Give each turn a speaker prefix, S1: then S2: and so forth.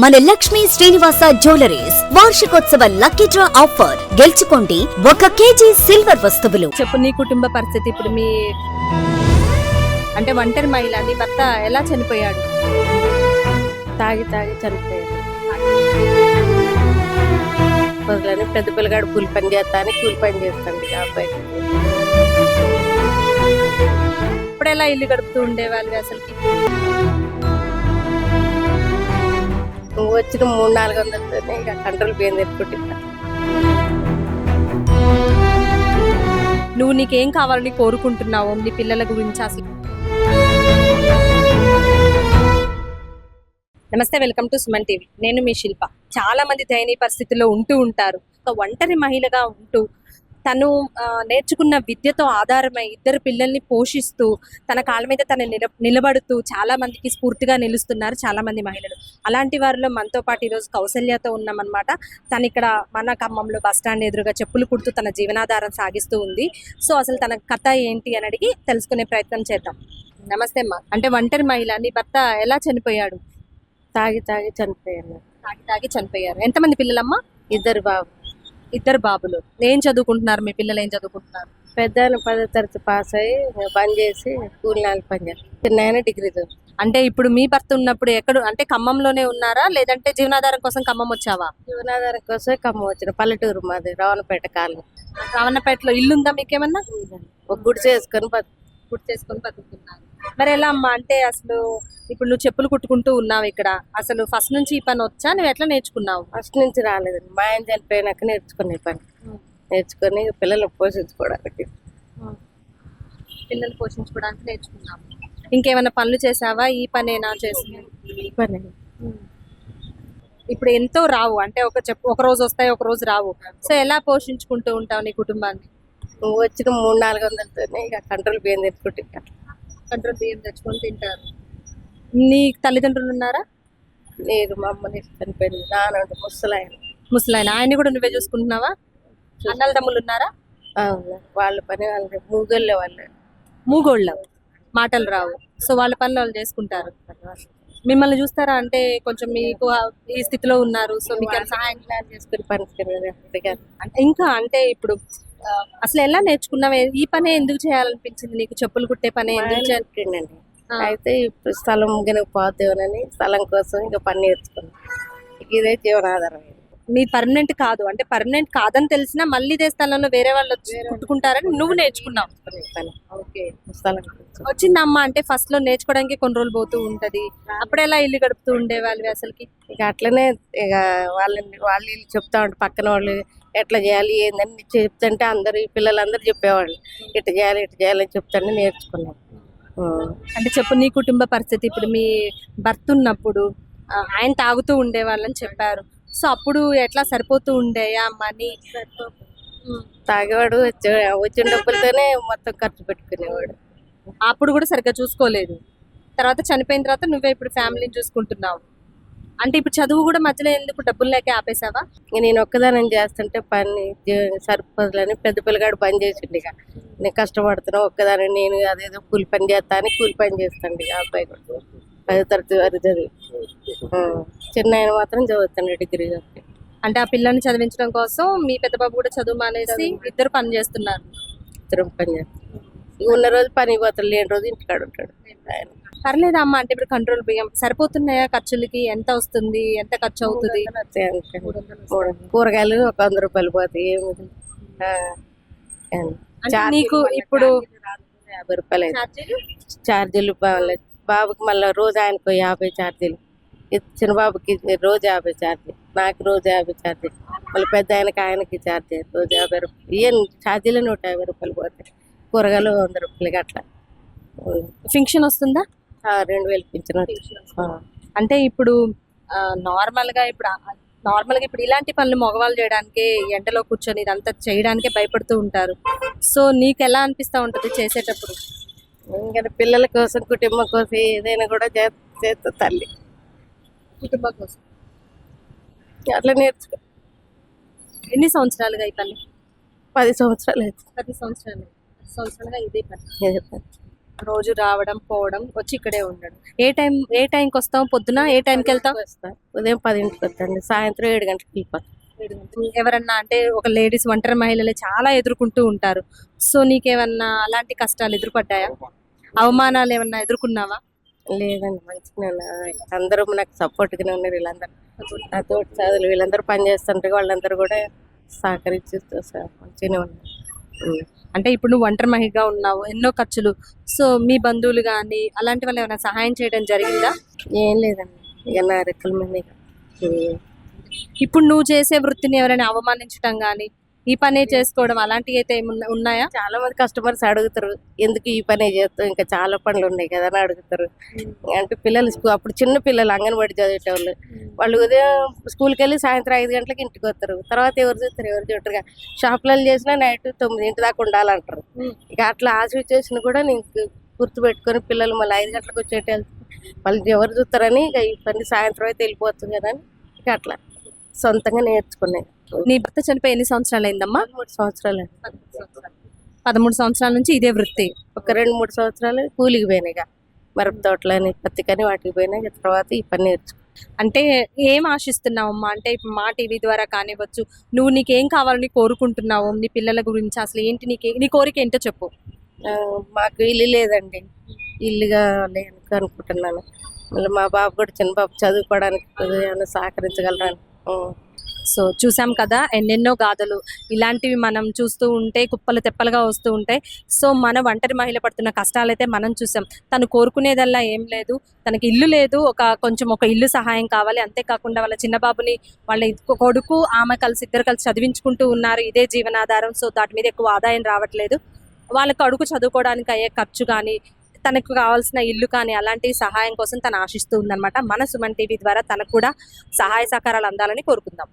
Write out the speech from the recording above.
S1: మన లక్ష్మీ శ్రీనివాస జ్యువెలరీస్ వార్షికోత్సవ lucky draw offer. గెలుచుకోండి 1 కేజీ సిల్వర్ వస్తువులు.
S2: చెప్పు, నీ కుటుంబ పరిస్థితి ఇప్పుడు మీ అంటే ఒంటరి మహిళ, నీ భర్త ఎలా చనిపోయాడు?
S3: తాగి చనిపోయాడు. వదలని పెద్ద పిల్లగాడు కూలి పని చేస్తా అని కూలి పని చేస్తాడు ఆ అబ్బాయి.
S2: ఇప్పుడు ఎలా ఇల్లు గడుపుతూ ఉండేవాళ్ళు అసలుకి?
S3: నువ్వు వచ్చిన 300-400 ఇక కంట్రోల్ పోయింది ఎత్తుకుంటా.
S2: నువ్వు నీకేం కావాలని కోరుకుంటున్నావు నీ పిల్లల గురించి అసలు? నమస్తే, వెల్కమ్ టు సుమన్ టీవీ. నేను మీ శిల్ప. చాలా మంది దయనీయ పరిస్థితుల్లో ఉంటూ ఉంటారు. ఒక ఒంటరి మహిళగా ఉంటూ తను నేర్చుకున్న విద్యతో ఆధారమై 2 పిల్లల్ని పోషిస్తూ తన కాళ్ళ మీద తను నిలబడుతూ చాలా మందికి స్ఫూర్తిగా నిలుస్తున్నారు చాలా మంది మహిళలు. అలాంటి వారిలో మనతో పాటు ఈరోజు కౌసల్యతో ఉన్నామన్నమాట. తను ఇక్కడ మన ఖమ్మంలో బస్టాండ్ ఎదురుగా చెప్పులు కుడుతూ తన జీవనాధారం సాగిస్తూ ఉంది. సో అసలు తన కథ ఏంటి అని అడిగి తెలుసుకునే ప్రయత్నం చేద్దాం. నమస్తే అమ్మా. అంటే ఒంటరి మహిళ, నీ భర్త ఎలా చనిపోయాడు?
S3: తాగి చనిపోయాడు.
S2: తాగి చనిపోయారు. ఎంతమంది పిల్లలమ్మా?
S3: 2 బాబు.
S2: 2 బాబులు. ఏం చదువుకుంటున్నారు మీ పిల్లలు? ఏం చదువుకుంటున్నారు?
S3: పెద్ద 10వ తరగతి పాస్ అయ్యి పని చేసి కూలినాలు పని చేస్తాను. చిన్న డిగ్రీ చదువు.
S2: అంటే ఇప్పుడు మీ భర్త ఉన్నప్పుడు ఎక్కడ, అంటే ఖమ్మంలోనే ఉన్నారా లేదంటే జీవనాధారం కోసం ఖమ్మం వచ్చావా?
S3: జీవనాధారం కోసం ఖమ్మం వచ్చిన. పల్లెటూరు మాది, రావణపేట కాలనీ.
S2: రావణపేటలో ఇల్లు ఉందా మీకేమన్నా?
S3: ఒక గుడి చేసుకొని
S2: బతుకుతున్నారు. మరి ఎలా అమ్మా? అంటే అసలు ఇప్పుడు నువ్వు చెప్పులు కుట్టుకుంటూ ఉన్నావు ఇక్కడ, అసలు ఫస్ట్ నుంచి ఈ పని వచ్చా? నువ్వు ఎట్లా నేర్చుకున్నావు?
S3: ఫస్ట్ నుంచి రాలేదండి. మా ఆయన చనిపోయినాక నేర్చుకునే పని. నేర్చుకొని పిల్లల్ని పోషించుకోవడానికి
S2: నేర్చుకున్నావు. ఇంకేమైనా పనులు చేసావా? ఈ పనేనా చేసింది?
S3: ఈ పని.
S2: ఇప్పుడు ఎంతో రావు, అంటే ఒక రోజు వస్తాయి, ఒక రోజు రావు. సో ఎలా పోషించుకుంటూ ఉంటావు నీ కుటుంబాన్ని?
S3: నువ్వు వచ్చిన 300-400 ఇక కంట్రోల్ బియ్యం తెచ్చుకుంటా.
S2: కంట్రోల్ బియ్యం తెచ్చుకొని తింటారు. నీ తల్లిదండ్రులు ఉన్నారా?
S3: నేను మా అమ్మని చనిపోయింది. నాన్న
S2: ముసలాయన. ఆయన్ని కూడా నువ్వే చూసుకుంటున్నావా? అన్నల తమ్ముళ్ళు ఉన్నారా?
S3: వాళ్ళ పని వాళ్ళు
S2: మూగోళ్ళ మాటలు రావు, సో వాళ్ళ పనులు వాళ్ళు చేసుకుంటారు. మిమ్మల్ని చూస్తారా? అంటే కొంచెం మీకు ఈ స్థితిలో ఉన్నారు, సో మీకు సహాయం
S3: చేసుకుని పని.
S2: ఇంకా అంటే ఇప్పుడు అసలు ఎలా నేర్చుకున్నావు? ఈ పనే ఎందుకు చేయాలనిపించింది నీకు? చెప్పులు కుట్టే పనే ఎందుకు
S3: చేయండి? అయితే ఇప్పుడు స్థలం పోతేమోనని స్థలం కోసం ఇంకా పని నేర్చుకున్నాను. ఇదే జీవనాధారం.
S2: నీ పర్మనెంట్ కాదు, అంటే పర్మనెంట్ కాదని తెలిసినా మళ్ళీ ఇదే స్థలంలో వేరే వాళ్ళు వచ్చి కుట్టుకుంటారని నువ్వు నేర్చుకున్నావు. వచ్చిందమ్మా. అంటే ఫస్ట్ లో నేర్చుకోవడానికి కొన్ని రోజులు పోతూ ఉంటది. అప్పుడు ఎలా ఇల్లు గడుపుతూ ఉండేవాళ్ళు అసలుకి?
S3: ఇక అట్లనే ఇక వాళ్ళు చెప్తా ఉంటారు, పక్కన వాళ్ళు ఎట్లా చేయాలి ఏందని చెప్తుంటే అందరు పిల్లలందరూ చెప్పేవాళ్ళు ఇట్లా చేయాలని చెప్తాంటే నేర్చుకున్నాను.
S2: అంటే చెప్పు, నీ కుటుంబ పరిస్థితి ఇప్పుడు మీ భర్త ఉన్నప్పుడు ఆయన తాగుతూ ఉండేవాళ్ళని చెప్పారు. సో అప్పుడు ఎట్లా సరిపోతూ ఉండేయా మనీ?
S3: తాగేవాడు, వచ్చిన డబ్బులతోనే మొత్తం ఖర్చు పెట్టుకునేవాడు.
S2: అప్పుడు కూడా సరిగ్గా చూసుకోలేదు. తర్వాత చనిపోయిన తర్వాత నువ్వే ఇప్పుడు ఫ్యామిలీని చూసుకుంటున్నావు. అంటే ఇప్పుడు చదువు కూడా మధ్యలో ఎందుకు డబ్బులు లేక ఆపేసావా?
S3: నేను ఒక్కదానం చేస్తుంటే పని సరిపోదులని పెద్ద పిల్లగాడు పని చేసిండు. ఇక నేను కష్టపడుతున్నా ఒక్కదాని, నేను అదేదో కూలి పని చేస్తా అని కూలి పని చేస్తాండి. ఆ అబ్బాయి కూడా 10వ తరగతి వరకు చదివి, చిన్న ఆయన మాత్రం చదువుతాను డిగ్రీ చదివి.
S2: అంటే ఆ పిల్లల్ని చదివించడం కోసం మీ పెద్ద బాబు కూడా చదువు మానేసి ఇద్దరు పని చేస్తున్నారు.
S3: ఇద్దరం పని చేస్తాం. ఉన్న రోజు పని పోతాడు, లేని రోజు ఇంటికాడ ఉంటాడు ఆయన.
S2: పర్లేదా అమ్మ? అంటే ఇప్పుడు కంట్రోల్ బియ్యం సరిపోతున్నాయా? ఖర్చులకి ఎంత వస్తుంది? ఎంత ఖర్చు అవుతుంది?
S3: కూరగాయలు ఒక 100 రూపాయలు పోతాయి.
S2: నీకు ఇప్పుడు
S3: 50 రూపాయలు ఛార్జీలు. బాబుకి మళ్ళీ రోజు ఆయనకు 50 ఛార్జీలు. చిన్న బాబుకి రోజు 50 ఛార్జీ, నాకు రోజు 50 ఛార్జీ, మళ్ళీ పెద్ద ఆయనకి ఛార్జీ రోజు 50 రూపాయలు. ఏం ఛార్జీలు 150 రూపాయలు పోతాయి. కూరగాయలు 100 రూపాయలకి అట్లా.
S2: ఫంక్షన్ వస్తుందా?
S3: 2000 పింఛన్.
S2: అంటే ఇప్పుడు నార్మల్గా ఇప్పుడు ఇలాంటి పనులు మగవాళ్ళు చేయడానికి, ఎండలో కూర్చొని ఇదంతా చేయడానికే భయపడుతూ ఉంటారు. సో నీకు ఎలా అనిపిస్తూ ఉంటుంది చేసేటప్పుడు?
S3: ఇంకా పిల్లల కోసం, కుటుంబం కోసం ఏదైనా కూడా చేస్తా తల్లి.
S2: కుటుంబం కోసం
S3: అట్లా నేర్చుకో.
S2: ఎన్ని సంవత్సరాలుగా ఈ పని?
S3: 10 సంవత్సరాలు.
S2: 10 సంవత్సరాలుగా ఇదే పని. రోజు రావడం పోవడం వచ్చి ఇక్కడే ఉండడం. ఏ టైంకి వస్తావు? పొద్దున ఏ టైంకి వెళ్తావు?
S3: వస్తా ఉదయం 10ంటికి వస్తాండి, సాయంత్రం 7 గంటలకు వెళ్ళిపోతాం.
S2: ఎవరన్నా అంటే ఒక లేడీస్ ఒంటరి మహిళలు చాలా ఎదుర్కొంటూ ఉంటారు. సో నీకేమన్నా అలాంటి కష్టాలు ఎదురుపడ్డాయా? అవమానాలు ఏమన్నా ఎదుర్కొన్నావా?
S3: లేదండి, మంచిగా అందరూ నాకు సపోర్ట్గానే ఉన్నారు. వీళ్ళందరూ నా తోటి చదువులు వీళ్ళందరూ పని చేస్తుంటారు, వాళ్ళందరూ కూడా సహకరించి మంచిగానే ఉన్నారు.
S2: అంటే ఇప్పుడు నువ్వు ఒంటరి మహిళగా ఉన్నావు, ఎన్నో ఖర్చులు. సో మీ బంధువులు కానీ అలాంటి వాళ్ళు ఏమైనా సహాయం చేయడం జరిగిందా?
S3: ఏం లేదండి, ఇక నా రెక్కల మీద ఇక.
S2: ఇప్పుడు నువ్వు చేసే వృత్తిని ఎవరైనా అవమానించడం కానీ ఈ పనే చేసుకోవడం అలాంటివి అయితే ఏమన్నా ఉన్నాయా?
S3: చాలా మంది కస్టమర్స్ అడుగుతారు, ఎందుకు ఈ పనే చేస్తావు, ఇంకా చాలా పనులు ఉన్నాయి కదా అని అడుగుతారు. అంటే పిల్లలు అప్పుడు చిన్న పిల్లలు అంగన్వాడి చదివేటోళ్ళు, వాళ్ళు ఉదయం స్కూల్కి వెళ్ళి సాయంత్రం 5 గంటలకు ఇంటికి వస్తారు. తర్వాత ఎవరు చూస్తారు, ఎవరు చూడరు. షాపులలో చేసినా నైట్ 9 దాకా ఉండాలంటారు. ఇక అట్లా ఆ సిచ్యువేషన్ కూడా నీకు గుర్తుపెట్టుకొని పిల్లలు మళ్ళీ 5 గంటలకు వచ్చేట వాళ్ళు ఎవరు చూస్తారని ఇక ఈ పని సాయంత్రం అయితే వెళ్ళిపోతుంది కదా అని ఇక అట్లా సొంతంగా నేర్చుకున్నాయి.
S2: నీ భర్త చనిపోయి ఎన్ని సంవత్సరాలు అయిందమ్మా?
S3: 3 సంవత్సరాలు.
S2: 13 సంవత్సరాల నుంచి ఇదే వృత్తి.
S3: ఒక 2-3 సంవత్సరాలు కూలికి పోయినాయి, ఇక మిరప తోటలని పత్తికని వాటికి పోయినాయి. ఇక తర్వాత ఈ పని నేర్చుకున్నాను.
S2: అంటే ఏం ఆశిస్తున్నావు అమ్మా? అంటే ఇప్పుడు మా టీవీ ద్వారా కానివ్వచ్చు, నువ్వు నీకేం కావాలని కోరుకుంటున్నావు? నీ పిల్లల గురించి అసలు ఏంటి, నీ కోరిక ఏంటో చెప్పు.
S3: మాకు ఇల్లు లేదండి, ఇల్లుగా లేని అనుకుంటున్నాను. మళ్ళీ మా బాబు కూడా చిన్న బాబు చదువుకోవడానికి ఏమైనా సహకరించగలరాను.
S2: సో చూసాం కదా ఎన్నెన్నో గాథలు ఇలాంటివి మనం చూస్తూ ఉంటే కుప్పలు తెప్పలుగా వస్తూ ఉంటాయి. సో మన ఒంటరి మహిళ పడుతున్న కష్టాలైతే మనం చూసాం. తను కోరుకునేదల్లా ఏం లేదు, తనకి ఇల్లు లేదు, ఒక ఇల్లు సహాయం కావాలి. అంతేకాకుండా వాళ్ళ చిన్న బాబుని వాళ్ళ కొడుకు ఆమె ఇద్దరు కలిసి చదివించుకుంటూ ఉన్నారు. ఇదే జీవనాధారం. సో దాటి మీద ఎక్కువ ఆదాయం రావట్లేదు. వాళ్ళ కొడుకు చదువుకోవడానికి అయ్యే ఖర్చు కానీ తనకు కావాల్సిన ఇల్లు కానీ అలాంటి సహాయం కోసం తను ఆశిస్తూ ఉందన్నమాట. మన సుమన్ టీవీ ద్వారా తనకు కూడా సహాయ సహకారాలు అందాలని కోరుకుందాం.